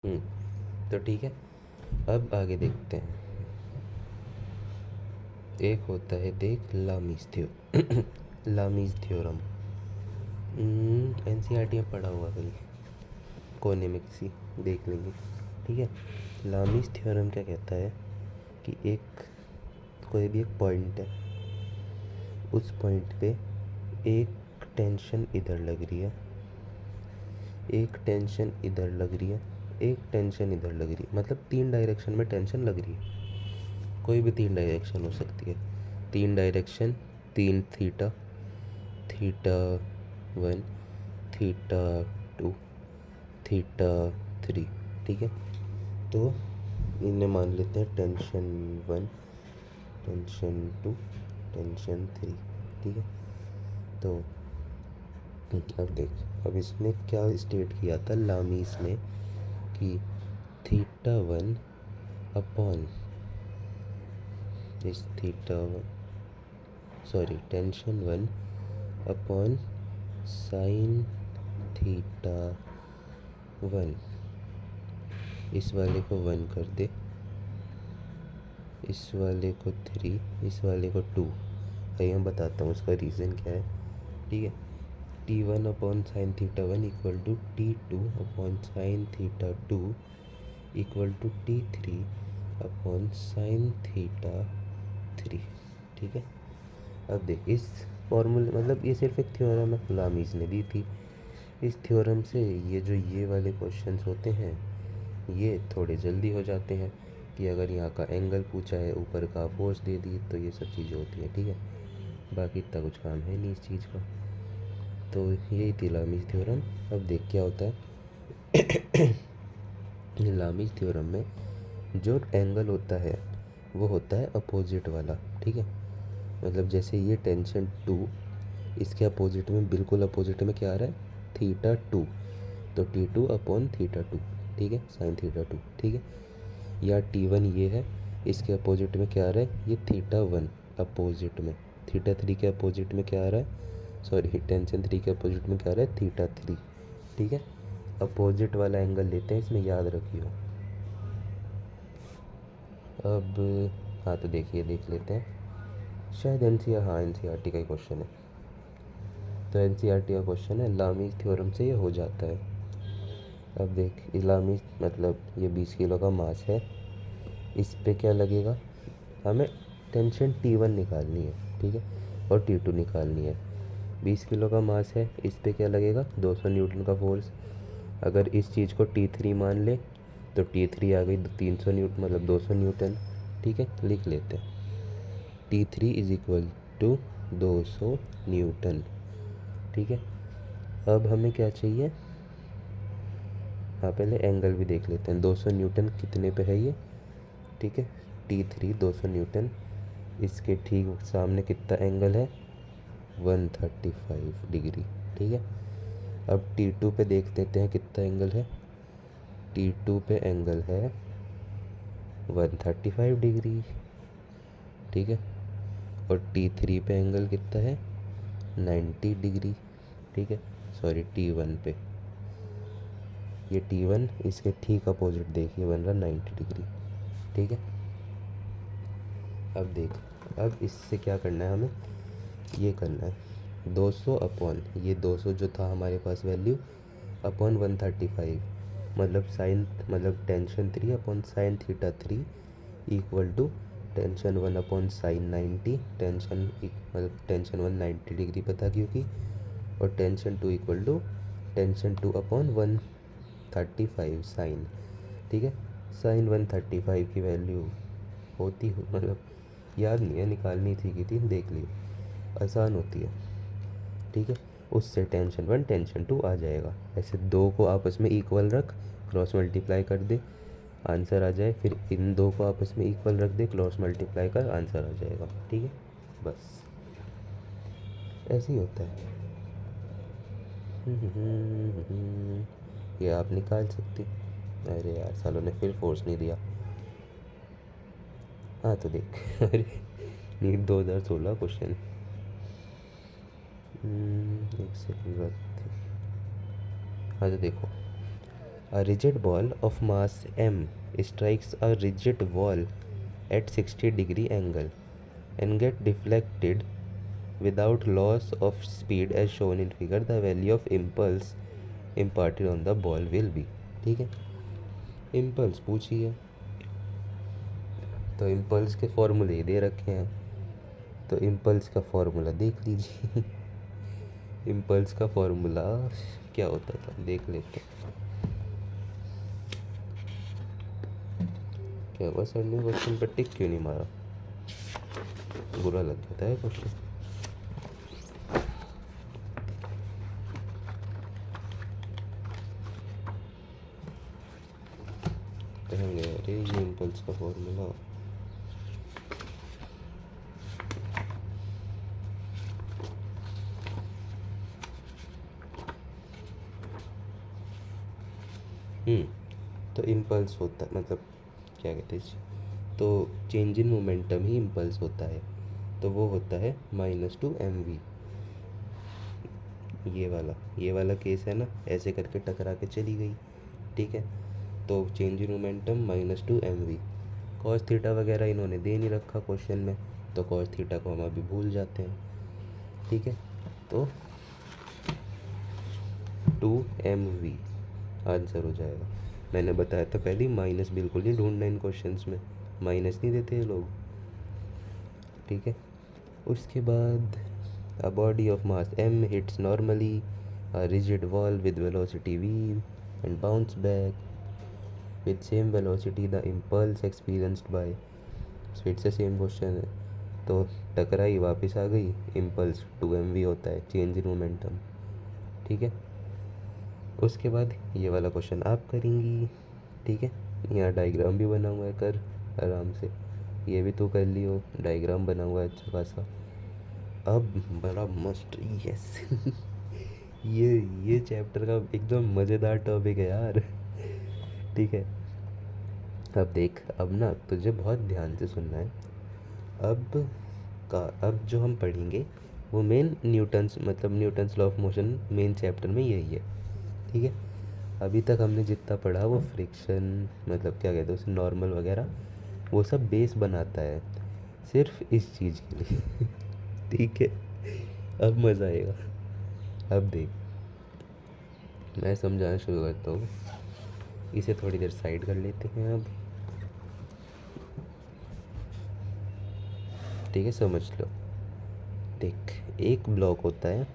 तो ठीक है, अब आगे देखते हैं। एक होता है देख लामीज थ्योरम। एनसीईआरटी में पढ़ा हुआ कहीं कोने में किसी, देख लेंगे। ठीक है, लामीज थ्योरम क्या कहता है कि कोई भी एक पॉइंट है, उस पॉइंट पे एक टेंशन इधर लग रही है, एक टेंशन इधर लग रही है, एक टेंशन इधर लग रही है, मतलब 3 डायरेक्शन में टेंशन लग रही है। कोई भी 3 डायरेक्शन हो सकती है। 3 direction, 3 theta, theta 1, theta 2, theta 3। ठीक है, तो इन्हें मान लेते हैं टेंशन 1, टेंशन 2, टेंशन 3। ठीक है, तो अब देख, अब इसने क्या स्टेट किया था लामीस ने कि थीटा 1 अपॉन इस theta 1, sorry tension 1 upon sine theta 1, इस वाले को 1 कर दे, इस वाले को 3, इस वाले को 2। आइए मैं बताता हूँ उसका रीज़न क्या है। ठीक है, T1 upon sine theta 1 equal to T2 upon sine theta 2 equal to T3 upon sine theta 3। ठीक है, अब देख इस फॉर्मूले, मतलब ये सिर्फ एक थ्योरम है, लामीज ने दी थी। इस थ्योरम से ये वाले क्वेश्चंस होते हैं, ये थोड़े जल्दी हो जाते हैं कि अगर यहाँ का एंगल पूछा है, ऊपर का फोर्स दे दी, तो ये सब चीज़ें होती हैं। ठीक है, बाकी इतना कुछ काम है नहीं इस चीज़ का। तो यही थी लामीज थ्योरम। अब देख क्या होता है लामीज थ्योरम में जो एंगल होता है वो होता है अपोजिट वाला। ठीक है, मतलब जैसे ये टेंशन 2, इसके अपोजिट में, बिल्कुल अपोजिट में क्या आ रहा है, थीटा 2, तो T2 अपॉन थीटा 2। ठीक है, साइन थीटा 2। ठीक है, या T1 ये है, इसके अपोजिट में क्या आ रहा है, ये थीटा 1 अपोजिट में, थीटा 3 के अपोजिट में क्या आ रहा है, सॉरी टेंशन 3 के अपोजिट में क्या आ रहा है, थीटा 3। ठीक है, अपोजिट वाला एंगल लेते हैं, इसमें याद रखियो। अब हाँ, तो देखिए, देख लेते हैं, शायद एनसीईआरटी का ही क्वेश्चन है। तो एनसीईआरटी का क्वेश्चन है, लामीज थ्योरम से ये हो जाता है। अब देख, लामीज मतलब ये 20 किलो का मास है, इस पे क्या लगेगा, हमें टेंशन T1 निकालनी है। ठीक है, और T2 निकालनी है। 20 किलो का मास है, इस पे क्या लगेगा, 200 न्यूटन का फोर्स। अगर इस चीज़ को T3 मान ले तो T3 आ गई 300 न्यूटन, मतलब 200 न्यूटन। ठीक है, लिख लेते हैं, T3 is equal to 200 Newton. ठीक है, अब हमें क्या चाहिए, हाँ पहले एंगल भी देख लेते हैं। 200 न्यूटन कितने पे है ये, ठीक है, T3 200 न्यूटन, इसके ठीक सामने कितना एंगल है, 135 डिग्री। ठीक है, अब T2 पे देख लेते हैं कितना एंगल है। T2 पे एंगल है 135 डिग्री। ठीक है, और T3 पे एंगल कितना है, 90 डिग्री। ठीक है, सॉरी T1 पे, ये T1 इसके ठीक अपोजिट देखिए बन रहा 90 डिग्री। ठीक है, अब देख, अब इससे क्या करना है हमें, ये करना है 200 अपॉन ये 200 जो था हमारे पास वैल्यू, अपॉन 135, मतलब साइन, मतलब tension 3 upon sine theta 3 equal to tension 1 upon sine 90, मतलब टेंशन 1 90 डिग्री पता क्योंकि, और tension 2 equal to tension 2 upon 135 sine. ठीक है, साइन 135 की वैल्यू होती हो, मतलब याद नहीं है, निकालनी थी कि थी, देख लियो, आसान होती है। ठीक है, उससे टेंशन 1 टेंशन 2 आ जाएगा। ऐसे दो को आपस में इक्वल रख, क्रॉस मल्टीप्लाई कर दे, आंसर आ जाए, फिर इन दो को आपस में इक्वल रख दे, क्रॉस मल्टीप्लाई कर, आंसर आ जाएगा। ठीक है, बस ऐसे ही होता है। ये आप निकाल सकते। अरे यार, सालों ने फिर फोर्स नहीं दिया। हाँ तो देख अरे नीट 2016 क्वेश्चन, एक सेकंड रखते। हाँ तो देखो, A rigid ball of mass m strikes a rigid wall at 60-degree angle and get deflected without loss of speed as shown in figure. The value of impulse imparted on the ball will be। ठीक है, impulse पूछिए तो impulse के फॉर्मूले दे रखे हैं, तो impulse का फॉर्मूला देख लीजिए। इम्पल्स का फॉर्मूला क्या होता था देख लेते हैं। क्या हुआ सर ने क्वेश्चन पर टिक क्यों नहीं मारा? बुरा लग जाता है क्वेश्चन। कहेंगे अरे ये इम्पल्स का फॉर्मूला। तो इम्पल्स होता मतलब क्या कहते हैं, तो change in momentum he impulse होता है, तो वो होता है -2 mv। ये वाला केस है ना, ऐसे करके टकरा के चली गई, ठीक है, तो change in momentum -2 mv। Cos theta वगैरह इन्होंने दे नहीं रखा क्वेश्चन में, तो कॉस थीटा को हम अभी भूल जाते हैं, ठीक है, तो 2 mv आंसर हो जाएगा। मैंने बताया था पहले ही, माइनस बिल्कुल नहीं ढूंढना इन क्वेश्चंस में, माइनस नहीं देते ये लोग, ठीक है। उसके बाद a body of mass m hits normally a rigid wall with velocity v and bounce back with same velocity the impulse experienced bye. फिर से सेम क्वेश्चन है, तो टकराई वापस आ गई, इम्पल्स 2 mv होता है, चेंज इन मोमेंटम, ठीक है। उसके बाद ये वाला क्वेश्चन आप करेंगी, ठीक है, यहाँ डायग्राम भी बना हुआ है, कर आराम से, ये भी तो कर लियो, डायग्राम बना हुआ है अच्छा खासा। अब बड़ा मस्त, यस ये चैप्टर का एकदम मज़ेदार टॉपिक है यार, ठीक है। अब देख, अब ना तुझे बहुत ध्यान से सुनना है। अब जो हम पढ़ेंगे वो main Newton's law of motion main chapter में यही है, ठीक है। अभी तक हमने जितना पढ़ा वो फ्रिक्शन मतलब क्या कहते हैं उसे, नॉर्मल वगैरह, वो सब बेस बनाता है सिर्फ इस चीज़ के लिए ठीक है। अब मज़ा आएगा। अब देख, मैं समझाना शुरू करता हूँ, इसे थोड़ी देर साइड कर लेते हैं अब, ठीक है, समझ लो। देख, एक ब्लॉक होता है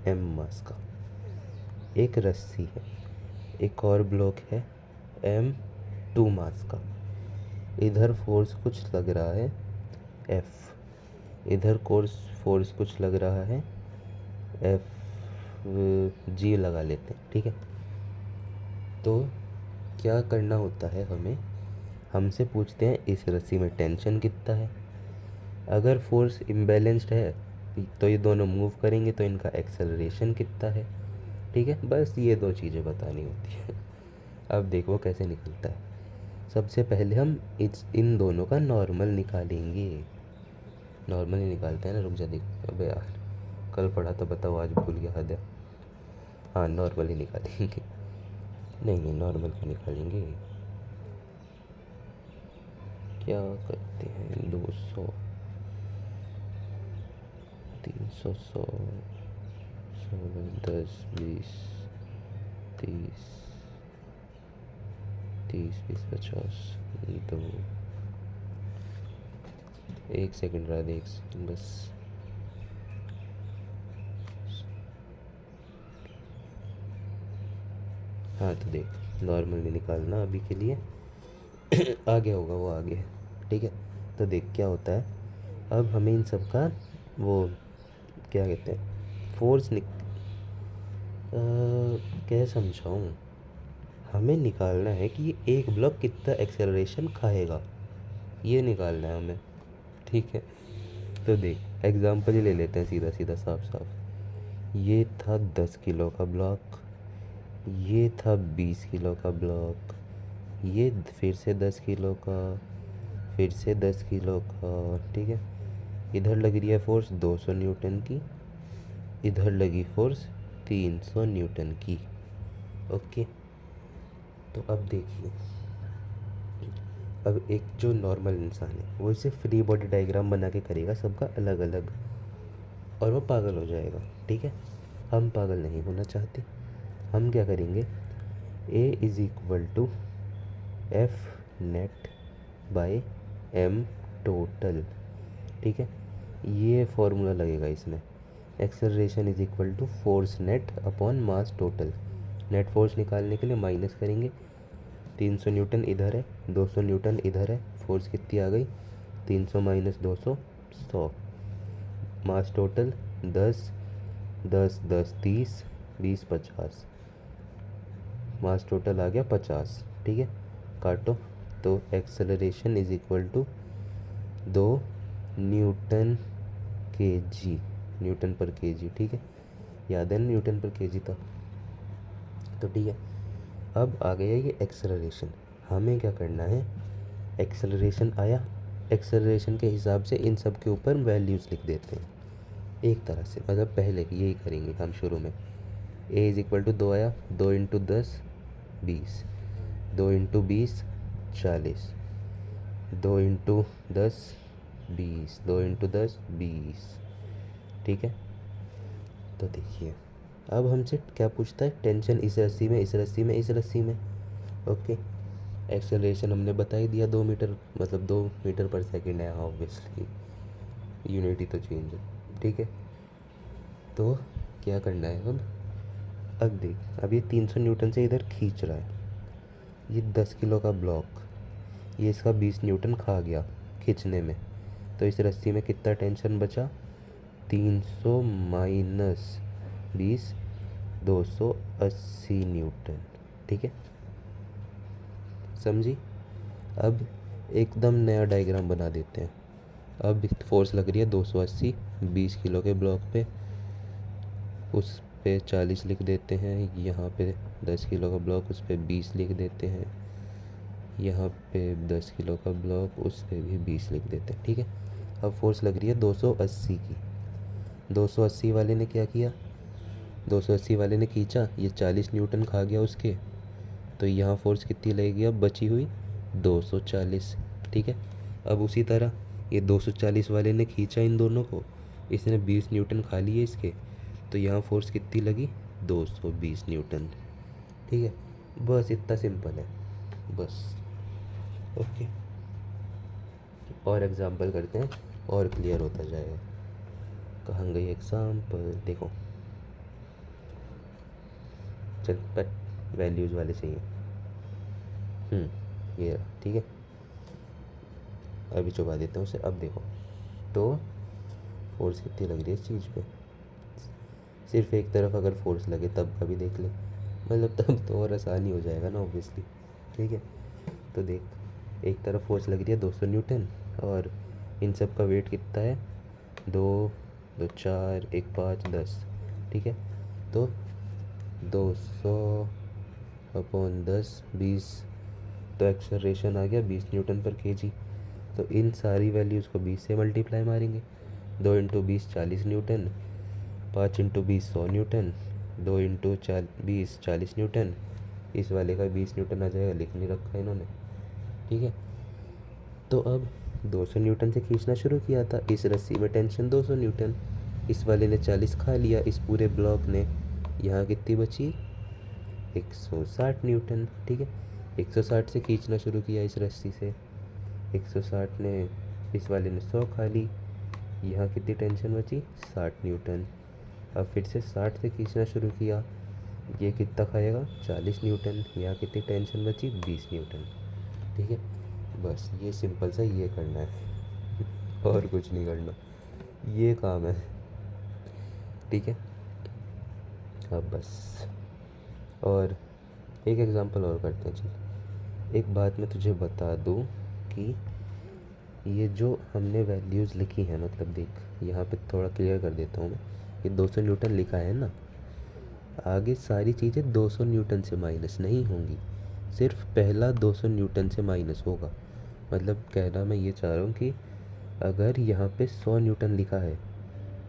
m मास का, एक रस्सी है, एक और ब्लॉक है m2 मास का। इधर फोर्स कुछ लग रहा है F, इधर फोर्स कुछ लग रहा है F G लगा लेते हैं, ठीक है। तो क्या करना होता है हमें, हमसे पूछते हैं इस रस्सी में टेंशन कितना है। अगर फोर्स इम्बैलेंस्ड है तो ये दोनों मूव करेंगे तो इनका एक्सेलरेशन कितना है, ठीक है। बस ये दो चीज़ें बतानी होती है। अब देखो कैसे निकलता है। सबसे पहले हम इन दोनों का नॉर्मल निकालेंगे। नॉर्मल ही निकालते हैं ना, रुक जा देख, अबे यार कल पढ़ा तो बताओ, आज भूल गया, हद है। हाँ, नॉर्मल ही निकालेंगे, नहीं नॉर्मल क्यों निकालेंगे, क्या करते हैं, 200 300 100 10 20 30 30 20 50 2 1 सेकंड रहा, देख बस। हाँ तो देख, नॉर्मल नहीं निकालना अभी के लिए आगे होगा वो आगे, ठीक है। तो देख क्या होता है, अब हमें इन सब का वो क्या कहते हैं फोर्स क्या समझाऊँ, हमें निकालना है कि ये एक ब्लॉक कितना एक्सेलरेशन खाएगा, ये निकालना है हमें, ठीक है। तो देख एग्जांपल ही ले लेते हैं, सीधा सीधा साफ साफ। ये था 10 किलो का ब्लॉक, ये था 20 किलो का ब्लॉक, ये फिर से 10 किलो का, फिर से 10 किलो का, ठीक है। इधर लग रही है फोर्स 200 न्यूटन की, इधर लगी फोर्स 300 न्यूटन की, ओके। तो अब देखिए, अब एक जो नॉर्मल इंसान है वो इसे फ्री बॉडी डायग्राम बना के करेगा सबका अलग अलग, और वो पागल हो जाएगा। ठीक है, हम पागल नहीं होना चाहते। हम क्या करेंगे, a is equal to F net by m total. ठीक है, ये फॉर्मूला लगेगा इसमें। Acceleration is equal to force net upon mass total. Net force निकालने के लिए माइनस करेंगे, 300 न्यूटन इधर है, 200 न्यूटन इधर है, फोर्स कितनी आ गई, 300 माइनस 200 100। मास टोटल 10 10 10 30 20 50, मास टोटल आ गया 50। ठीक है, काटो। तो acceleration is equal to 2 newton के जी, न्यूटन पर के जी। ठीक है, याद है ना, न्यूटन पर के जी था। तो ठीक है, अब आ गया ये एक्सेलरेशन। हमें क्या करना है, एक्सेलरेशन आया, एक्सेलरेशन के हिसाब से इन सब के ऊपर वैल्यूज़ लिख देते हैं एक तरह से। मतलब पहले यही करेंगे हम शुरू में। ए इज़ इक्वल टू 2 आया, 2 इंटू 10 20, 2 इंटू 20 40, 2 इंटू 10 20, 2 इंटू 10 20। ठीक है, तो देखिए अब हमसे क्या पूछता है, टेंशन इस रस्सी में, इस रस्सी में, इस रस्सी में। ओके, एक्सेलरेशन हमने बता ही दिया, 2 मीटर, मतलब 2 मीटर पर सेकेंड है। ऑब्वियसली यूनिटी तो चेंज है। ठीक है, तो क्या करना है अब देख, अब ये 300 न्यूटन से इधर खींच रहा है, ये 10 किलो का ब्लॉक, ये इसका 20 न्यूटन खा गया खींचने में। तो इस रस्सी में कितना टेंशन बचा, 300 माइनस 20 280 न्यूटन। ठीक है, समझी। अब एकदम नया डायग्राम बना देते हैं। अब फोर्स लग रही है 280 20 किलो के ब्लॉक पे, उस पे 40 लिख देते हैं। यहाँ पे 10 किलो का ब्लॉक, उस पे 20 लिख देते हैं। यहाँ पे 10 किलो का ब्लॉक, उस पे भी 20 लिख देते हैं। ठीक है, अब फोर्स लग रही है 280 की। 280 वाले ने क्या किया, 280 वाले ने खींचा, ये 40 न्यूटन खा गया उसके, तो यहाँ फोर्स कितनी लगेगी अब बची हुई, 240। ठीक है, अब उसी तरह ये 240 वाले ने खींचा इन दोनों को, इसने 20 न्यूटन खा लिए इसके, तो यहाँ फोर्स कितनी लगी, 220 न्यूटन। ठीक है, बस इतना सिंपल है, बस। ओके, और एग्जांपल करते हैं और क्लियर होता जाएगा। कहाँ गई एग्जांपल, देखो, चल पर वैल्यूज़ वाले चाहिए। ये रहा। ठीक है, अभी चुका देता हूँ उसे। अब देखो, तो फोर्स कितनी लग रही है इस चीज़ पे, सिर्फ एक तरफ अगर फोर्स लगे तब का भी देख ले, मतलब तब तो और आसानी हो जाएगा ना ऑब्वियसली। ठीक है, तो देख, एक तरफ फोर्स लग रही है 200 न्यूटन, और इन सब का वेट कितना है, 2 2 4 1 5 10। ठीक है, तो 200 अपॉन 10 20, तो एक्सेलरेशन आ गया 20 न्यूटन पर केजी। तो इन सारी वैल्यूज़ को 20 से मल्टीप्लाई मारेंगे, 2 into 20 40 Newton, 5 into 20 100 Newton, 2 into 20 40 Newton. इस वाले का 20 न्यूटन आ जाएगा, लिख नहीं रखा इन्होंने। ठीक है, तो अब 200 न्यूटन से खींचना शुरू किया था, इस रस्सी में टेंशन 200 न्यूटन, इस वाले ने 40 खा लिया, इस पूरे ब्लॉक ने, यहाँ कितनी बची, 160 न्यूटन। ठीक है, 160 से खींचना शुरू किया इस रस्सी से, 160 ने, इस वाले ने 100 खा ली, यहाँ कितनी टेंशन बची, 60 न्यूटन। अब फिर से 60 से खींचना शुरू किया, ये कितना खाएगा, 40 न्यूटन, यहाँ कितनी टेंशन बची, 20 न्यूटन। ठीक है, बस ये सिंपल सा ये करना है और कुछ नहीं करना, ये काम है। ठीक है, अब बस, और एक एग्जांपल और करते हैं। चल, एक बात मैं तुझे बता दूं कि ये जो हमने वैल्यूज़ लिखी हैं, मतलब देख यहाँ पे थोड़ा क्लियर कर देता हूँ मैं, ये 200 न्यूटन लिखा है ना, आगे सारी चीज़ें 200 न्यूटन से माइनस नहीं होंगी, सिर्फ पहला 200 न्यूटन से माइनस होगा। मतलब कहना मैं ये चाह रहा हूँ कि अगर यहाँ पे 100 न्यूटन लिखा है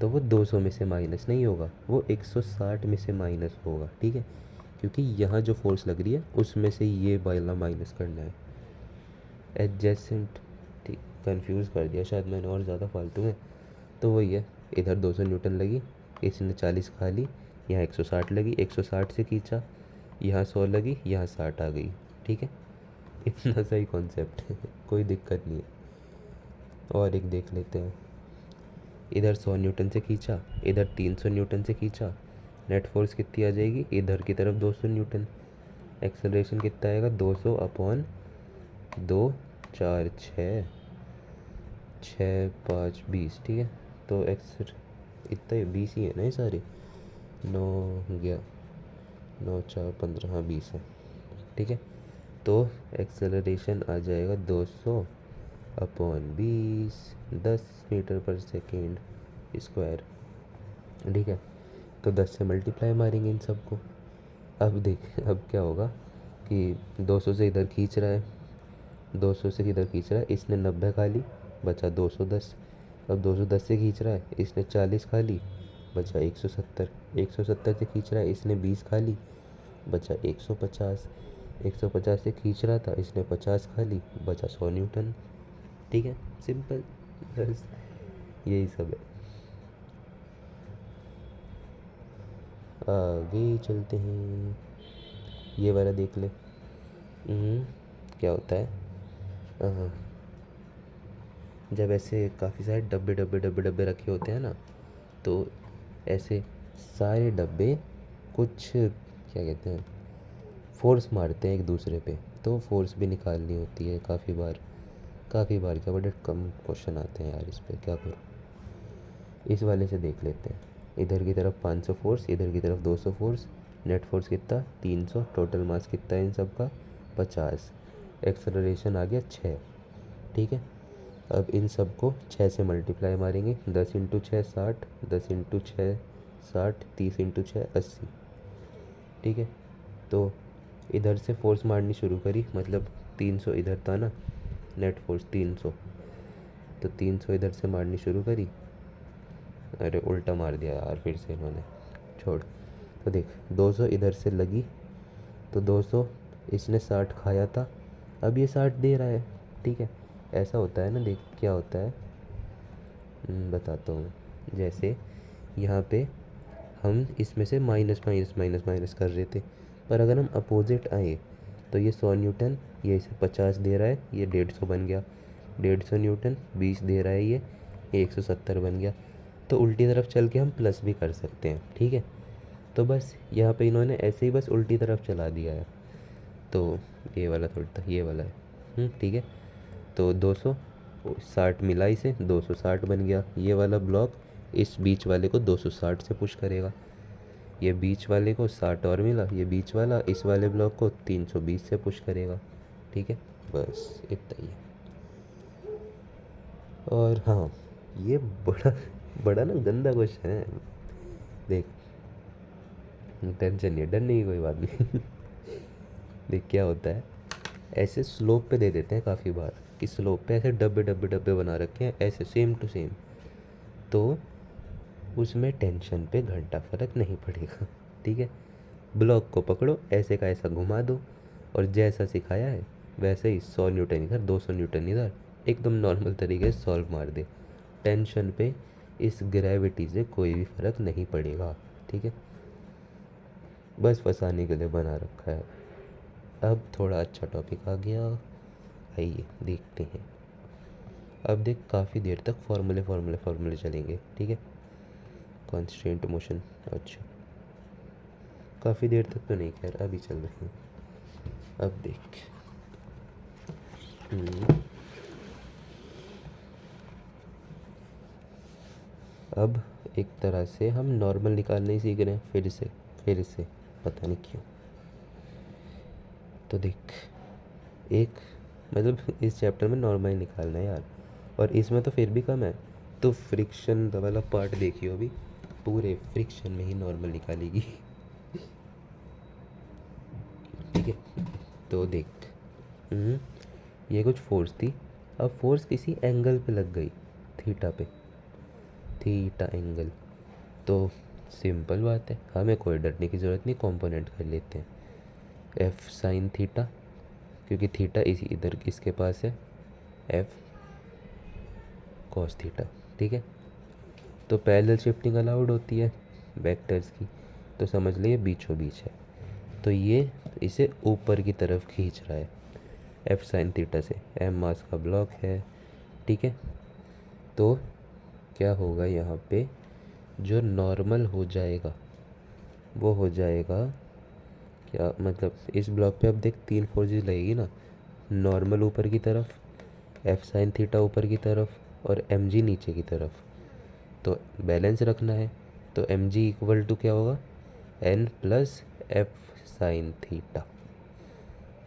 तो वो 200 में से माइनस नहीं होगा, वो 160 में से माइनस होगा। ठीक है, क्योंकि यहाँ जो फोर्स लग रही है उसमें से ये वाला माइनस करना है। एडजेसेंट, ठीक, कंफ्यूज कर दिया शायद मैंने और ज़्यादा फालतू में। तो वही है, इधर 200 न्यूटन लगी, इसने 40 खा ली, यहाँ 160 लगी, 160 से खींचा, यहाँ 100 लगी, यहाँ 60 आ गई। ठीक है, इतना सही कॉन्सेप्ट है, कोई दिक्कत नहीं है। और एक देख लेते हैं, इधर 100 न्यूटन से खींचा, इधर 300 न्यूटन से खींचा, नेट फोर्स कितनी आ जाएगी, इधर की तरफ 200 न्यूटन। एक्सेलरेशन कितना आएगा, 200 अपॉन 2, 4, 6, 6, 5, 20। ठीक है, तो इतना ही 20 ही है ना ये सारे, 9 गया, 9, 4, 15, हाँ 20 है। ठीक है, तो एक्सेलरेशन आ जाएगा 200 अपॉन 20, 10 मीटर पर सेकेंड स्क्वायर। ठीक है, तो 10 से मल्टीप्लाई मारेंगे इन सबको। अब देख, अब क्या होगा कि 200 से इधर खींच रहा है, 200 से इधर खींच रहा है, इसने 90 खा ली, बचा 210। अब 210 से खींच रहा है, इसने 40 खा ली, बचा 170। 170 से खींच रहा है, इसने 20 खा ली, बचा 150। 150 से खींच रहा था, इसने 50 खा ली, बचा 100 न्यूटन। ठीक है, सिंपल, बस यही सब है। आगे चलते हैं, ये वाला देख ले। क्या होता है, जब ऐसे काफ़ी सारे डब्बे डब्बे डब्बे डब्बे रखे होते हैं ना, तो ऐसे सारे डब्बे कुछ क्या कहते हैं, फोर्स मारते हैं एक दूसरे पे, तो फोर्स भी निकालनी होती है काफ़ी बार क्या, बड़े कम क्वेश्चन आते हैं यार इस पे, क्या करूँ। इस वाले से देख लेते हैं, इधर की तरफ 500 फोर्स, इधर की तरफ 200 फोर्स, नेट फोर्स कितना, 300, टोटल मास कितना है इन सब का, 50, एक्सेलरेशन आ गया 6। ठीक है, अब इन सब को 6 से मल्टीप्लाई मारेंगे, 10 इंटू 6 60, 10 इंटू 6 60, 30 इंटू 6 80। ठीक है, तो इधर से फोर्स मारनी शुरू करी, मतलब 300 इधर था ना, नेट फोर्स 300, तो 300 इधर से मारनी शुरू करी। अरे उल्टा मार दिया यार फिर से इन्होंने, छोड़। तो देख 200 इधर से लगी, तो 200, इसने 60 खाया था, अब ये 60 दे रहा है। ठीक है, ऐसा होता है ना, देख क्या होता है, बताता हूँ। जैसे यहाँ पे हम इसमें से माइनस माइनस माइनस माइनस कर रहे थे, पर अगर हम अपोजिट आए तो ये 100 न्यूटन, ये इसे 50 दे रहा है, ये 150 बन गया, 150 न्यूटन 20 दे रहा है, ये 170 बन गया। तो उल्टी तरफ चल के हम प्लस भी कर सकते हैं। ठीक है, तो बस यहाँ पे इन्होंने ऐसे ही बस उल्टी तरफ चला दिया है, तो ये वाला थोड़ा था, ये वाला है। ठीक है, तो 260 मिला, इसे 260 बन गया। ये वाला ब्लॉक इस बीच वाले को 260 से पुश करेगा, ये बीच वाले को 60 और मिला, ये बीच वाला इस वाले ब्लॉक को 320 से पुश करेगा। ठीक है, बस इतना ही है। और हाँ, ये बड़ा बड़ा ना गंदा क्वेश्चन है, देख टेंशन नहीं है, डरने की कोई बात नहीं। देख क्या होता है, ऐसे स्लोप पे दे देते हैं काफ़ी बार, कि स्लोप पे ऐसे डब्बे डब्बे डब्बे बना रखे हैं ऐसे सेम टू सेम, तो उसमें टेंशन पे घंटा फर्क नहीं पड़ेगा। ठीक है, ब्लॉक को पकड़ो, ऐसे का ऐसा घुमा दो, और जैसा सिखाया है वैसे ही 100 न्यूटन इधर, 200 न्यूटन इधर, एकदम नॉर्मल तरीके से सॉल्व मार दे। टेंशन पे इस ग्रेविटी से कोई भी फ़र्क नहीं पड़ेगा। ठीक है, बस फंसाने के लिए बना रखा है। अब थोड़ा अच्छा टॉपिक आ गया, आइए देखते हैं। अब देख काफ़ी देर तक फॉर्मूले फॉर्मूले फॉर्मूले चलेंगे। ठीक है, कॉन्स्टेंट मोशन, अच्छा काफ़ी देर तक तो नहीं, खैर अभी चल रहे हैं। अब देख, अब एक तरह से हम नॉर्मल निकालने ही सीख रहे हैं, फिर से पता नहीं क्यों। तो देख, एक मतलब इस चैप्टर में नॉर्मल निकालना है यार, और इसमें तो फिर भी कम है, तो फ्रिक्शन वाला पार्ट देखियो, अभी पूरे फ्रिक्शन में ही नॉर्मल निकालेगी। ठीक है, तो देख, ये कुछ फोर्स थी, अब फोर्स किसी एंगल पे लग गई, थीटा पे, थीटा एंगल, तो सिंपल बात है, हमें कोई डरने की ज़रूरत नहीं, कंपोनेंट कर लेते हैं। एफ साइन थीटा, क्योंकि थीटा इसी इधर इसके पास है, एफ कॉस थीटा। ठीक है, तो पैरेलल शिफ्टिंग अलाउड होती है वेक्टर्स की, तो समझ लिए बीचों बीच है, तो ये इसे ऊपर की तरफ खींच रहा है एफ साइन थीटा से। एम मास का ब्लॉक है। ठीक है, तो क्या होगा यहाँ पे, जो नॉर्मल हो जाएगा वो हो जाएगा क्या, मतलब इस ब्लॉक पे अब देख 3 फोर्सेस लगेगी ना, नॉर्मल ऊपर की तरफ, एफ साइन थीटा ऊपर की तरफ और एम जी नीचे की तरफ, तो बैलेंस रखना है। तो एम जी इक्वल टू क्या होगा, N plus F sine theta.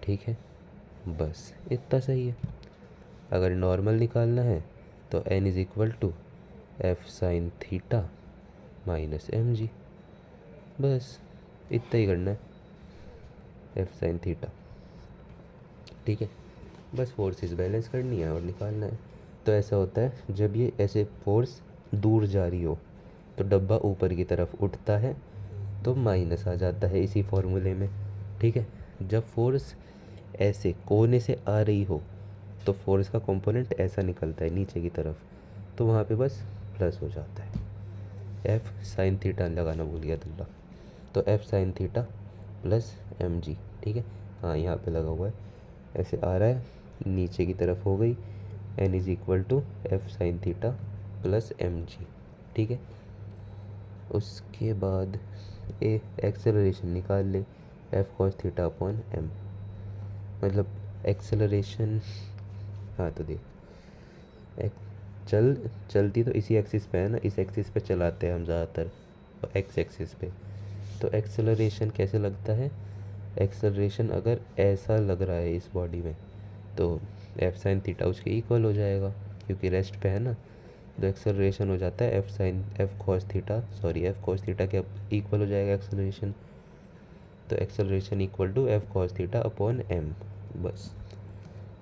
ठीक है, बस इतना सही है। अगर नॉर्मल निकालना है तो N is equal to F sine theta minus m g, बस इतना ही करना है, एफ साइन थीटा। ठीक है, बस फोर्सेस बैलेंस करनी है और निकालना है। तो ऐसा होता है जब ये ऐसे फोर्स दूर जा रही हो तो डब्बा ऊपर की तरफ उठता है तो माइनस आ जाता है इसी फॉर्मूले में। ठीक है, जब फोर्स ऐसे कोने से आ रही हो तो फोर्स का कंपोनेंट ऐसा निकलता है नीचे की तरफ, तो वहाँ पे बस प्लस हो जाता है। एफ साइन थीटा लगाना भूल गया दुल्ला, तो F sine theta plus m g. ठीक है, हाँ यहाँ पे लगा हुआ है, ऐसे आ रहा है नीचे की तरफ हो गई, N is equal to F sine theta plus m g. ठीक है, उसके बाद ए एक्सेलरेशन निकाल ले, F cos theta upon m, मतलब एक्सेलरेशन। हाँ तो देख, चलती तो इसी एक्सिस पे है ना, इस एक्सिस पे चलाते हैं हम ज़्यादातर, एक्स एक्सिस पे। तो एक्सेलरेशन कैसे लगता है, एक्सेलरेशन अगर ऐसा लग रहा है इस बॉडी में तो एफ साइन थीटा उसके इक्वल हो जाएगा, क्योंकि रेस्ट पे है ना, तो एक्सेलरेशन हो जाता है F cos theta, sorry F cos theta के इक्वल हो जाएगा एक्सेलरेशन, तो acceleration equal to F cos theta upon m. बस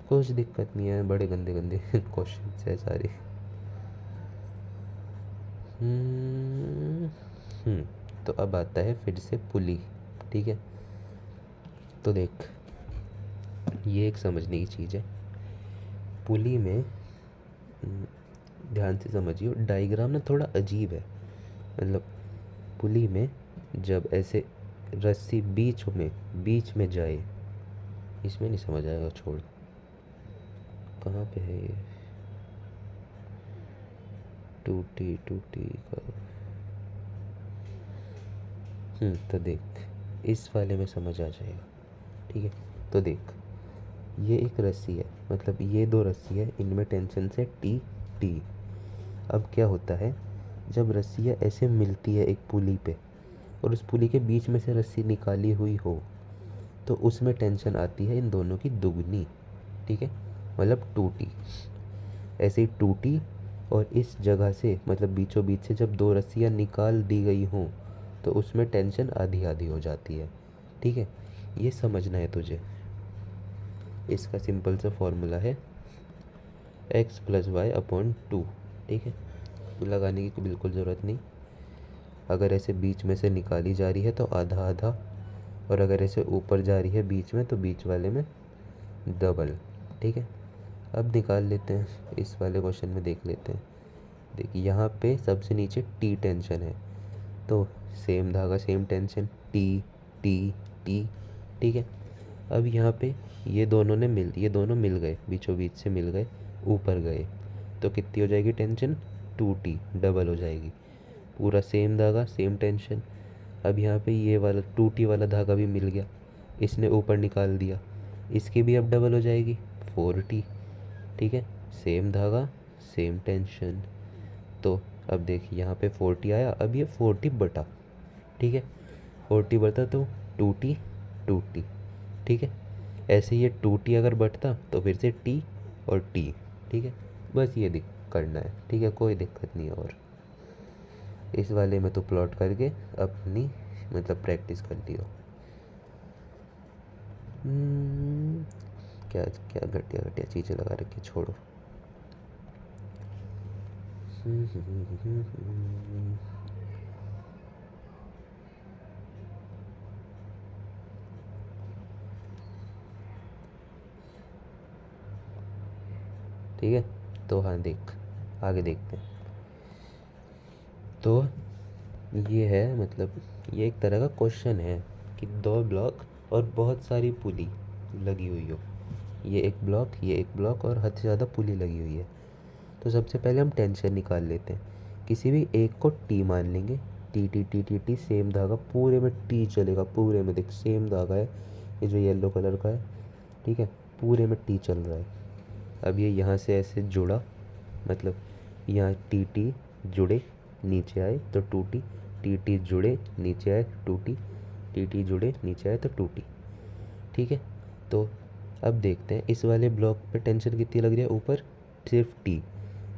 कुछ दिक्कत नहीं है, बड़े गंदे गंदे क्वेश्चन है सारे। हम्म तो अब आता है फिर से पुली। ठीक है, तो देख ये एक समझने की चीज़ है, पुली में ध्यान से समझियो, डायग्राम ना थोड़ा अजीब है, मतलब पुली में जब ऐसे रस्सी बीच में जाए, इसमें नहीं समझ आएगा, छोड़। कहाँ पे है ये, टूटी टूटी का। तो देख इस वाले में समझ आ जाएगा। ठीक है, तो देख ये एक रस्सी है, मतलब ये 2 रस्सी है, इनमें टेंशन से टी टी। अब क्या होता है, जब रस्सियाँ ऐसे मिलती है एक पुली पे और उस पुली के बीच में से रस्सी निकाली हुई हो तो उसमें टेंशन आती है इन दोनों की दुगनी। ठीक है, मतलब टूटी, ऐसे ही टूटी, और इस जगह से मतलब बीचों बीच से जब 2 रस्सियाँ निकाल दी गई हों तो उसमें टेंशन आधी आधी हो जाती है। ठीक है, ये समझना है तुझे। इसका सिंपल सा फॉर्मूला है एक्स प्लस वाई अपॉन 2। ठीक है, लगाने की बिल्कुल ज़रूरत नहीं, अगर ऐसे बीच में से निकाली जा रही है तो आधा आधा, और अगर ऐसे ऊपर जा रही है बीच में तो बीच वाले में डबल। ठीक है, अब निकाल लेते हैं, इस वाले क्वेश्चन में देख लेते हैं। देखिए यहाँ पे सबसे नीचे टी टेंशन है, तो सेम धागा same tension, T T T. ठीक है, अब यहाँ पे ये दोनों मिल गए, बीचों बीच से मिल गए, ऊपर गए, तो कितनी हो जाएगी टेंशन, 2T, डबल हो जाएगी। पूरा सेम धागा सेम टेंशन। अब यहाँ पे ये वाला 2T वाला धागा भी मिल गया, इसने ऊपर निकाल दिया, इसकी भी अब डबल हो जाएगी, 4T। ठीक है, सेम धागा सेम टेंशन। तो अब देख यहाँ पे 4T आया, अब ये 4T बटा, ठीक है, 4T बटा तो 2T 2T। ठीक है, ऐसे ये 2T अगर बटता तो फिर से T और T। ठीक है, बस ये करना है। ठीक है, कोई दिक्कत नहीं है। और इस वाले में तो प्लॉट करके अपनी मतलब प्रैक्टिस कर लियो। क्या क्या घटिया घटिया चीज़ें लगा रखी, छोड़ो। ठीक है, तो हाँ देख, आगे देखते हैं। तो ये है, मतलब ये एक तरह का क्वेश्चन है कि दो ब्लॉक और बहुत सारी पुली लगी हुई हो, ये एक ब्लॉक, ये एक ब्लॉक और हद से ज़्यादा पुली लगी हुई है। तो सबसे पहले हम टेंशन निकाल लेते हैं। किसी भी एक को टी मान लेंगे, T T T T T, same धागा पूरे में टी चलेगा, पूरे में देख सेम धागा है, ये जो येलो कलर का है, ठीक है, पूरे में टी चल रहा है। अब ये यहाँ से ऐसे जुड़ा, मतलब यहाँ टी टी जुड़े नीचे आए तो टूटी, टी टी जुड़े नीचे आए टूटी, टी टी जुड़े नीचे आए तो टूटी, ठीक है। तो अब देखते हैं इस वाले ब्लॉक पे टेंशन कितनी लग रही है, ऊपर सिर्फ टी।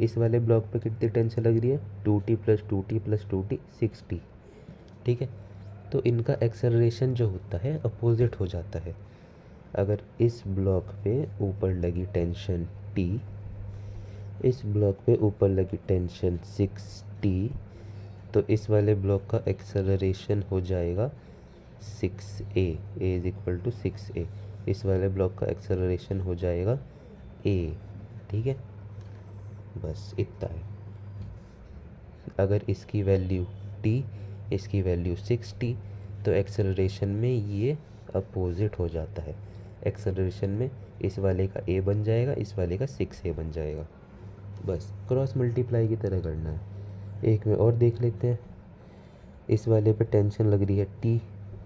इस वाले ब्लॉक पे कितनी टेंशन लग रही है, two T plus two T plus two T, 6t, ठीक है। तो इनका एक्सेलरेशन जो होता है अपोजिट हो जाता है। अगर इस ब्लॉक पे ऊपर लगी टेंशन टी, इस ब्लॉक पे ऊपर लगी टेंशन 6t, तो इस वाले ब्लॉक का एक्सेलरेशन हो जाएगा 6a, a is equal to 6a। इस वाले ब्लॉक का एक्सेलरेशन हो जाएगा a, ठीक है, बस इतना है। अगर इसकी वैल्यू t, इसकी वैल्यू 6t, तो एक्सेलरेशन में ये अपोजिट हो जाता है। एक्सेलरेशन में इस वाले का a बन जाएगा, इस वाले का 6a बन जाएगा। बस क्रॉस मल्टीप्लाई की तरह करना है। एक में और देख लेते हैं। इस वाले पे टेंशन लग रही है t,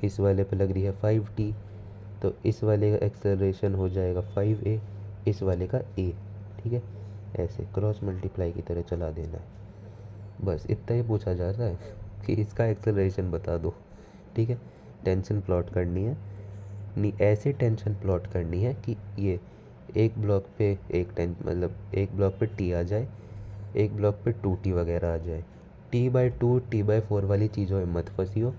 इस वाले पे लग रही है 5t, तो इस वाले का एक्सेलरेशन हो जाएगा 5a, इस वाले का a, ठीक है। ऐसे क्रॉस मल्टीप्लाई की तरह चला देना है। बस इतना ही पूछा जा रहा है कि इसका एक्सेलरेशन बता दो, ठीक है। टेंशन प्लॉट करनी है, नहीं ऐसे टेंशन प्लॉट करनी है कि ये एक ब्लॉक पे मतलब एक ब्लॉक पे टी आ जाए, एक ब्लॉक पे 2t वगैरह आ जाए। t/2 t/4 वाली चीज़ों में मत फंसियो,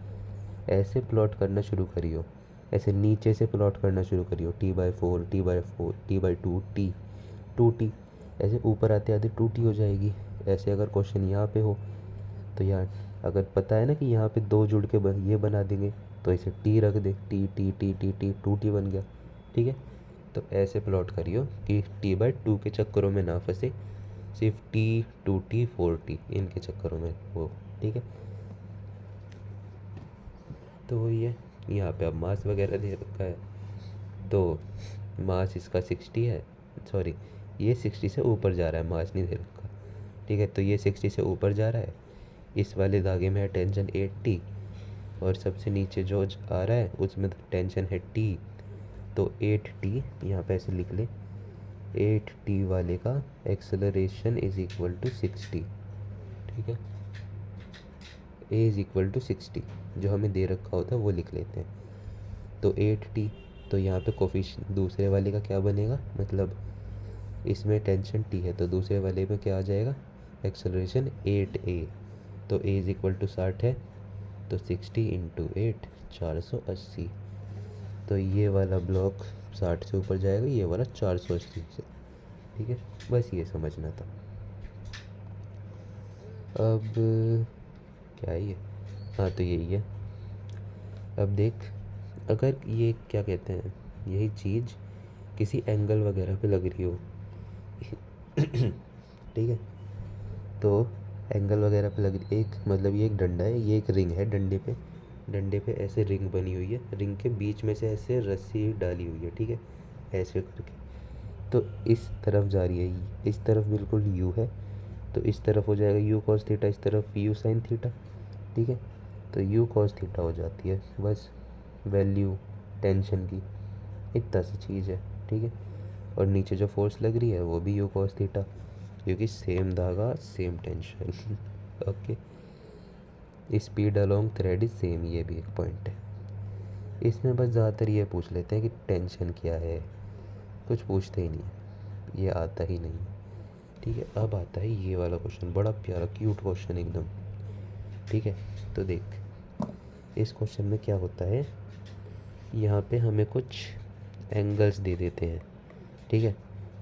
ऐसे प्लॉट करना शुरू करियो, ऐसे नीचे से प्लॉट करना शुरू करियो, t/4 t/4 t/2 T 2t, ऐसे ऊपर आते आते 2t हो जाएगी। ऐसे अगर क्वेश्चन यहाँ पे हो तो यहाँ अगर पता है ना कि यहाँ पे दो जुड़ के ये बना देंगे, तो इसे टी रख दे, T T T T T 2t बन गया, ठीक है। तो ऐसे प्लॉट करियो कि t/2 के चक्करों में ना फंसे, सिर्फ t 2t 4t इनके चक्करों में वो, ठीक है। तो वही है, यहाँ पे अब मास वगैरह दे रखा है, तो मास इसका 60 है, सॉरी ये 60 से ऊपर जा रहा है, मास नहीं दे रखा, ठीक है। तो ये 60 से ऊपर जा रहा है, इस वाले धागे में है टेंशन 80, और सबसे नीचे जो आ रहा है उसमें टेंशन है t, तो 8t यहाँ पे ऐसे लिख ले, 8t वाले का एक्सेलरेशन इज इक्वल टू 60, ठीक है। a इज इक्वल टू 60 जो हमें दे रखा होता है वो लिख लेते हैं। तो 8t, तो यहाँ पे कोफिशिएंट दूसरे वाले का क्या बनेगा, मतलब इसमें टेंशन t है तो दूसरे वाले में क्या आ जाएगा, एक्सेलरेशन 8a, तो a इज इक्वल टू 60 है, तो 60 इंटू 8 480, तो ये वाला ब्लॉक 60 से ऊपर जाएगा, ये वाला 480 से, ठीक है। बस ये समझना था। अब क्या है ये, हाँ तो यही है। अब देख, अगर ये क्या कहते हैं, यही चीज़ किसी एंगल वगैरह पे लग रही हो ठीक है, तो एंगल वगैरह पे लग रही, एक मतलब ये एक डंडा है, ये एक रिंग है, डंडे पे ऐसे रिंग बनी हुई है, रिंग के बीच में से ऐसे रस्सी डाली हुई है, ठीक है, ऐसे करके। तो इस तरफ जा रही है, इस तरफ बिल्कुल यू है, तो इस तरफ हो जाएगा यू कॉस थीटा, इस तरफ यू साइन थीटा, ठीक है। तो यू कॉस थीटा हो जाती है, बस वैल्यू टेंशन की इतना सी चीज़ है, ठीक है। और नीचे जो फोर्स लग रही है वो भी यू कॉस थीटा, क्योंकि सेम धागा same tension okay. Speed along thread is same, ये भी एक पॉइंट है। इसमें बस ज़्यादातर ये पूछ लेते हैं कि टेंशन क्या है, कुछ पूछते ही नहीं है, ये आता ही नहीं है, ठीक है। अब आता है ये वाला क्वेश्चन, बड़ा प्यारा क्यूट क्वेश्चन एकदम, ठीक है। तो देख, इस क्वेश्चन में क्या होता है, यहाँ पे हमें कुछ एंगल्स दे देते हैं, ठीक है।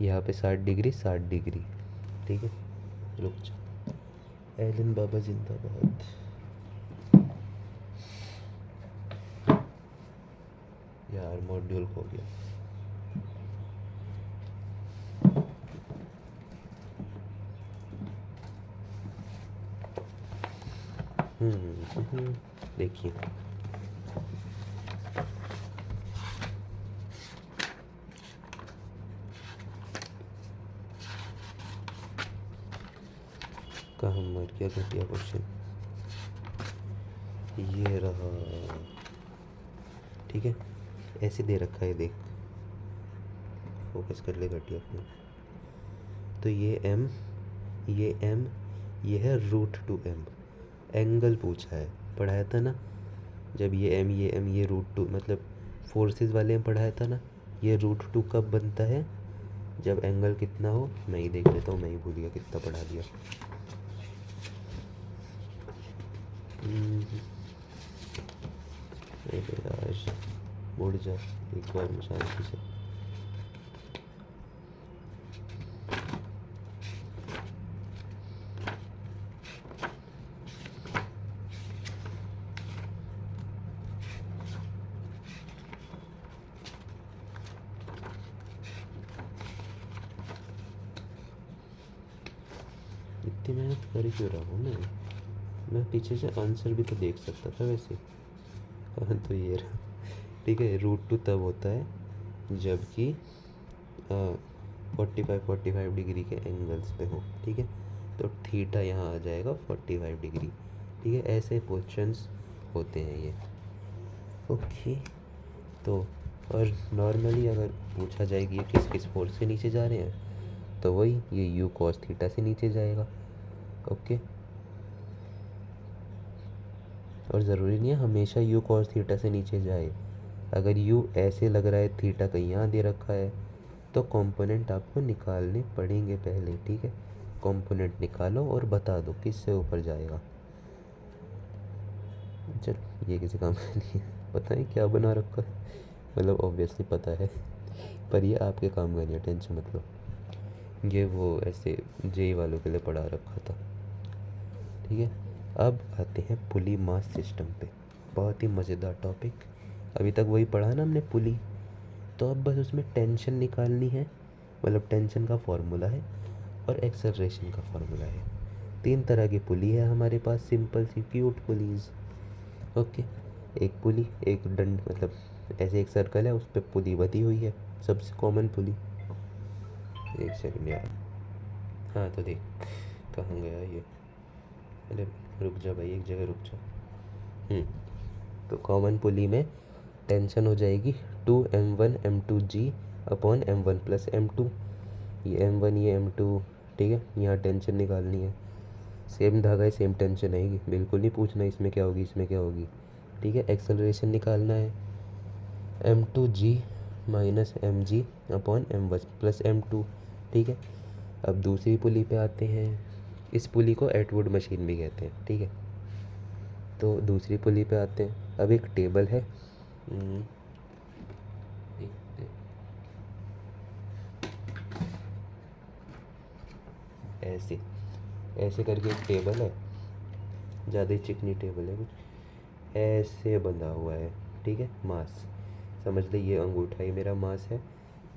यहाँ पे 60 डिग्री 60 डिग्री, ठीक है। रुक जा, एलन बाबा जिंदाबाद। यार मॉड्यूल खो गया। देखिए कहाँ मर गया घटिया क्वेश्चन, ये रहा। ठीक है, ऐसे दे रखा है, देख फोकस कर ले घटिया फोन। तो ये m, ये m, ये है √2m। एंगल पूछा है, पढ़ाया था ना जब ये m, ये m, ये √2 मतलब फोर्सेस वाले में पढ़ाया था ना। ये √2 कब बनता है, जब एंगल कितना हो। मैं ही देख लेता हूँ, मैं ही भूल गया कितना पढ़ा दिया। अरे यार उड़ जा एक बार में शांति से। इतनी मेहनत कर क्यों रहा हूँ मैं पीछे से आंसर भी तो देख सकता था वैसे। हाँ तो ये रहा। ठीक है, √2 तब होता है जबकि 45 डिग्री के एंगल्स पे हो। ठीक है, तो थीटा यहाँ आ जाएगा 45 डिग्री। ठीक है, ऐसे क्वेश्चंस होते हैं ये। ओके, तो और नॉर्मली अगर पूछा जाए कि ये किस किस फोर्स से नीचे जा रहे हैं, तो वही ये u cos थीटा से नीचे जाएगा। ओके, और ज़रूरी नहीं है हमेशा u cos थीटा से नीचे जाए। अगर u ऐसे लग रहा है, थीटा कहीं यहाँ दे रखा है, तो कंपोनेंट आपको निकालने पड़ेंगे पहले। ठीक है, कंपोनेंट निकालो और बता दो किससे ऊपर जाएगा। चल ये किसी काम का नहीं है, पता है क्या बना रखा है, मतलब ऑब्वियसली पता है, पर ये आपके काम का नहीं है, टेंशन मत लो। ये वो ऐसे जेई वालों के लिए पढ़ा रखा था। ठीक है, अब आते हैं पुली मास सिस्टम पे। बहुत ही मज़ेदार टॉपिक। अभी तक वही पढ़ा ना हमने, पुली। तो अब बस उसमें टेंशन निकालनी है, मतलब टेंशन का फॉर्मूला है और एक्सेलरेशन का फॉर्मूला है। 3 तरह की पुली है हमारे पास, सिंपल सी क्यूट पुलीज़। ओके, एक पुली, एक दंड, मतलब ऐसे एक सर्कल है, उस पर पुली बधी हुई है, सबसे कॉमन पुली। एक सेकंड यार, हाँ तो देख कहाँ गया ये, अरे रुक जा भाई, एक जगह रुक जा। तो कॉमन पुली में टेंशन हो जाएगी 2m1m2g upon m1 plus m2। ये m1 ये m2। ठीक है, यहाँ टेंशन निकालनी है, सेम धागा है सेम टेंशन आएगी, बिल्कुल नहीं पूछना इसमें क्या होगी इसमें क्या होगी। ठीक है, एक्सेलरेशन निकालना है m2g minus mg upon m1 plus m2। ठीक है, अब दूसरी पुली पे आते हैं। इस पुली को एटवुड मशीन भी कहते हैं। ठीक है, तो दूसरी पुली पे आते हैं। अब एक टेबल है, ऐसे ऐसे करके एक टेबल है, ज़्यादा ही चिकनी टेबल है कुछ, ऐसे बंधा हुआ है। ठीक है, मास समझ ले, ये अंगूठा ही मेरा मास है,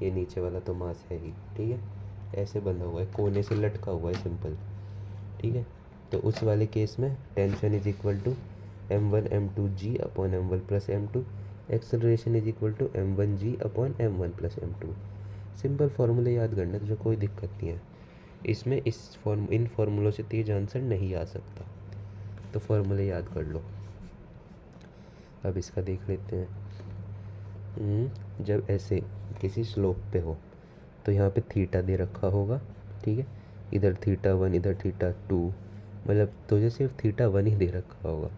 ये नीचे वाला तो मास है ही। ठीक है, ऐसे बंधा हुआ है, कोने से लटका हुआ है, सिंपल। ठीक है, तो उस वाले केस में tension is equal to m1 m2g upon m1 plus m2। Acceleration is equal to m1g upon m1 plus m2। Simple फार्मूले याद करना, तुझे कोई दिक्कत नहीं है इसमें। इन फार्मूलों से तेज आंसर नहीं आ सकता, तो फार्मूले याद कर लो। अब इसका देख लेते हैं। जब ऐसे किसी स्लोप पे हो, तो यहाँ पे थीटा दे रखा होगा। ठीक है, इधर θ1 इधर θ2, मतलब तुझे सिर्फ θ1 ही दे रखा होगा,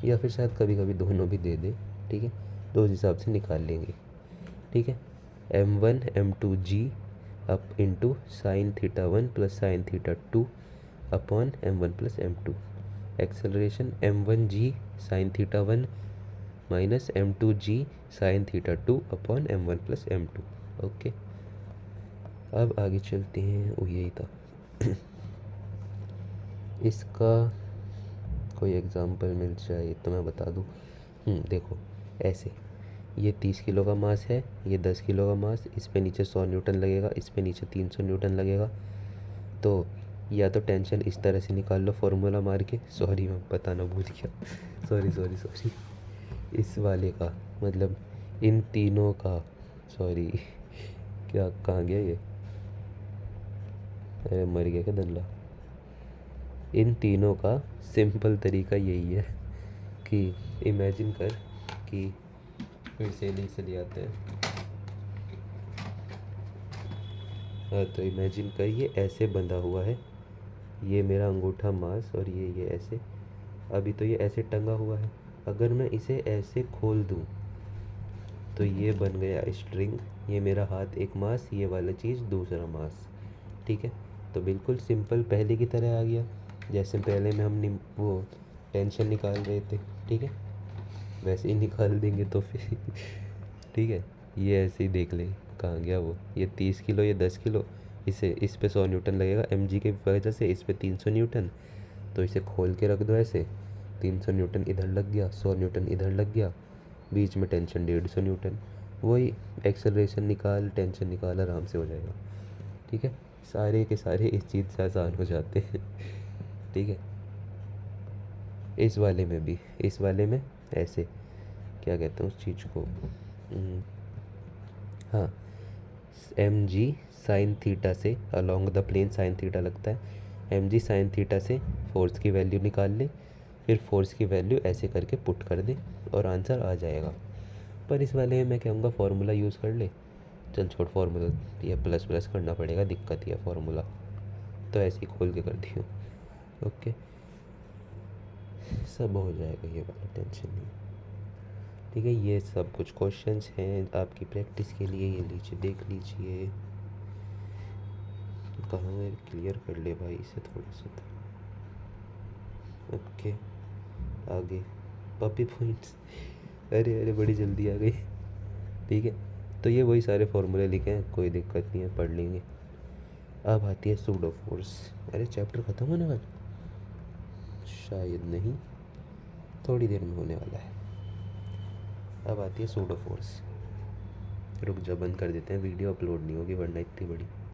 या फिर शायद कभी कभी दोनों भी दे दे। ठीक है, तो उस हिसाब से निकाल लेंगे। ठीक है, m1 m2g up into sine θ1 plus sine θ2 upon m1 plus m2। Acceleration m1g sine θ1 minus m2g sine θ2 upon m1 plus m2। Okay, अब आगे चलते हैं। वो यही था इसका कोई एग्जांपल मिल जाए तो मैं बता दूँ। देखो ऐसे, ये 30 किलो का मास है, ये 10 किलो का मास, इस पे नीचे 100 न्यूटन लगेगा, इस पे नीचे 300 न्यूटन लगेगा। तो या तो टेंशन इस तरह से निकाल लो फॉर्मूला मार के, सॉरी मैं बताना भूल गया, सॉरी सॉरी सॉरी, इस वाले का मतलब इन तीनों का, सॉरी क्या कहाँ गया ये, अरे मर गया क्या दल्ला। इन तीनों का सिंपल तरीका यही है कि इमेजिन कर कि फिर से नहीं चले आते हैं, हाँ तो इमेजिन कर ये ऐसे बंधा हुआ है, ये मेरा अंगूठा मास और ये ऐसे, अभी तो ये ऐसे टंगा हुआ है, अगर मैं इसे ऐसे खोल दूँ तो ये बन गया स्ट्रिंग, ये मेरा हाथ एक मास, ये वाला चीज़ दूसरा मास, ठीक है। तो बिल्कुल सिंपल पहले की तरह आ गया, जैसे पहले में हम वो टेंशन निकाल रहे थे, ठीक है, वैसे ही निकाल देंगे तो फिर ठीक है। ये ऐसे ही देख ले कहाँ गया वो, ये 30 किलो, ये 10 किलो, इसे इस पे 100 न्यूटन लगेगा mg की वजह से, इस पे 300 न्यूटन, तो इसे खोल के रख दो ऐसे, 300 न्यूटन इधर लग गया, 100 न्यूटन इधर लग गया, बीच में टेंशन 150 न्यूटन, वही एक्सेलरेशन निकाल टेंशन निकाल, आराम से हो जाएगा, ठीक है। सारे के सारे इस चीज़ से आसान हो जाते हैं ठीक है। इस वाले में भी, इस वाले में ऐसे क्या कहते हैं उस चीज़ को, हाँ एम जी साइन थीटा से along the plane sine theta लगता है, एम जी साइन थीटा से फोर्स की वैल्यू निकाल ले, फिर फोर्स की वैल्यू ऐसे करके पुट कर दे और आंसर आ जाएगा। पर इस वाले में मैं कहूँगा फार्मूला यूज़ कर ले, चल छोड़ फार्मूला, ये प्लस प्लस करना पड़ेगा, दिक्कत ही है फार्मूला, तो ऐसे ही खोल के कर दियो, ओके सब हो जाएगा, ये वाला टेंशन नहीं, ठीक है। ये सब कुछ क्वेश्चंस हैं आपकी प्रैक्टिस के लिए, ये लीजिए देख लीजिए, कहाँ है, क्लियर कर ले भाई इसे थोड़ा सा, ओके आगे पपी पॉइंट्स, अरे अरे बड़ी जल्दी आ गई, ठीक है। तो ये वही सारे फॉर्मूले लिखे हैं, कोई दिक्कत नहीं है, पढ़ लेंगे। अब आती है सूडो फोर्स, अरे चैप्टर ख़त्म होने वाला, शायद नहीं, थोड़ी देर में होने वाला है। अब आती है सूडो फोर्स, रुक जा बंद कर देते हैं, वीडियो अपलोड नहीं होगी वरना इतनी बड़ी।